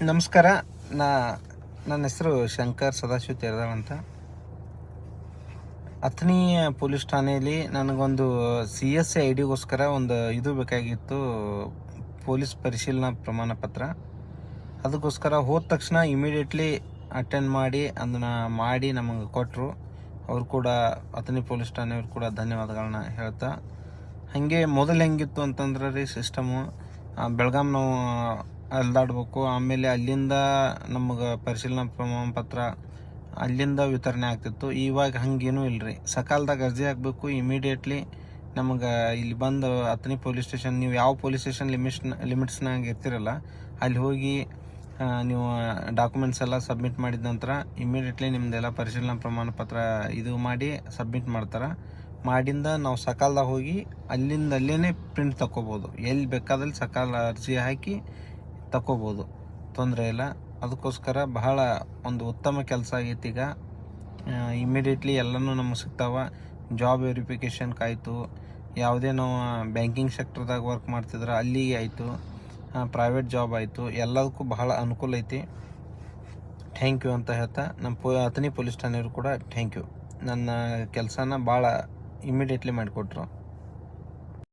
ನಮಸ್ಕಾರ. ನನ್ನ ಹೆಸರು ಶಂಕರ್ ಸದಾಶಿವ ತೇರದಾಳ್ ಅಂತ. ಅಥಣಿ ಪೊಲೀಸ್ ಠಾಣೆಯಲ್ಲಿ ನನಗೊಂದು CSA ID ಒಂದು ಇದು ಬೇಕಾಗಿತ್ತು, ಪೊಲೀಸ್ ಪರಿಶೀಲನಾ ಪ್ರಮಾಣ ಪತ್ರ. ಅದಕ್ಕೋಸ್ಕರ ಹೋದ ತಕ್ಷಣ ಇಮಿಡಿಯೇಟ್ಲಿ ಅಟೆಂಡ್ ಮಾಡಿ ಅದನ್ನು ಮಾಡಿ ನಮಗೆ ಕೊಟ್ಟರು. ಅವರು ಕೂಡ ಅಥಣಿ ಪೊಲೀಸ್ ಠಾಣೆಯವ್ರು ಕೂಡ ಧನ್ಯವಾದಗಳನ್ನ ಹೇಳ್ತಾ, ಹಾಗೆ ಮೊದಲು ಹೆಂಗಿತ್ತು ಅಂತಂದ್ರೆ ರೀ ಸಿಸ್ಟಮು, ಬೆಳಗಾಂ ನಾವು ಅಲ್ದಾಡ್ಬೇಕು, ಆಮೇಲೆ ಅಲ್ಲಿಂದ ನಮಗೆ ಪರಿಶೀಲನಾ ಪ್ರಮಾಣ ಪತ್ರ ಅಲ್ಲಿಂದ ವಿತರಣೆ ಆಗ್ತಿತ್ತು. ಇವಾಗ ಹಂಗೇನೂ ಇಲ್ಲರಿ. ಸಕಾಲದಾಗ ಅರ್ಜಿ ಹಾಕಬೇಕು, ಇಮಿಡಿಯೇಟ್ಲಿ ನಮಗೆ ಇಲ್ಲಿ ಬಂದು ಅಥಣಿ ಪೊಲೀಸ್ ಸ್ಟೇಷನ್, ನೀವು ಯಾವ ಪೊಲೀಸ್ ಸ್ಟೇಷನ್ ಲಿಮಿಟ್ಸ್ನಾಗ ಇರ್ತಿರಲ್ಲ ಅಲ್ಲಿ ಹೋಗಿ ನೀವು ಡಾಕ್ಯುಮೆಂಟ್ಸ್ ಎಲ್ಲ ಸಬ್ಮಿಟ್ ಮಾಡಿದ ನಂತರ ಇಮಿಡಿಯೇಟ್ಲಿ ನಿಮ್ಮದೆಲ್ಲ ಪರಿಶೀಲನಾ ಪ್ರಮಾಣ ಪತ್ರ ಇದು ಮಾಡಿ ಸಬ್ಮಿಟ್ ಮಾಡ್ತಾರೆ. ಮಾಡಿಂದ ನಾವು ಸಕಾಲದಾಗ ಹೋಗಿ ಅಲ್ಲೇ ಪ್ರಿಂಟ್ ತಗೋಬೋದು, ಎಲ್ಲಿ ಬೇಕಾದಲ್ಲಿ ಸಕಾಲ ಅರ್ಜಿ ಹಾಕಿ ತಗೋಬೋದು, ತೊಂದರೆ ಇಲ್ಲ. ಅದಕ್ಕೋಸ್ಕರ ಬಹಳ ಒಂದು ಉತ್ತಮ ಕೆಲಸ ಆಗೈತಿ. ಈಗ ಇಮಿಡಿಯೇಟ್ಲಿ ಎಲ್ಲನೂ ನಮಗೆ ಸಿಗ್ತಾವ. ಜಾಬ್ ವೆರಿಫಿಕೇಷನ್ಗೆ ಆಯಿತು, ಯಾವುದೇ ನಾವು ಬ್ಯಾಂಕಿಂಗ್ ಸೆಕ್ಟರ್ದಾಗ ವರ್ಕ್ ಮಾಡ್ತಿದ್ರೆ ಅಲ್ಲಿಗೆ ಆಯಿತು, ಪ್ರೈವೇಟ್ ಜಾಬ್ ಆಯಿತು, ಎಲ್ಲದಕ್ಕೂ ಬಹಳ ಅನುಕೂಲ ಐತಿ. ಥ್ಯಾಂಕ್ ಯು ಅಂತ ಹೇಳ್ತಾ ನಮ್ಮ ಅಥಣಿ ಪೊಲೀಸ್ ಠಾಣೆಯವರು ಕೂಡ ಥ್ಯಾಂಕ್ ಯು. ನನ್ನ ಕೆಲಸನ ಭಾಳ ಇಮಿಡಿಯೇಟ್ಲಿ ಮಾಡಿಕೊಟ್ರು.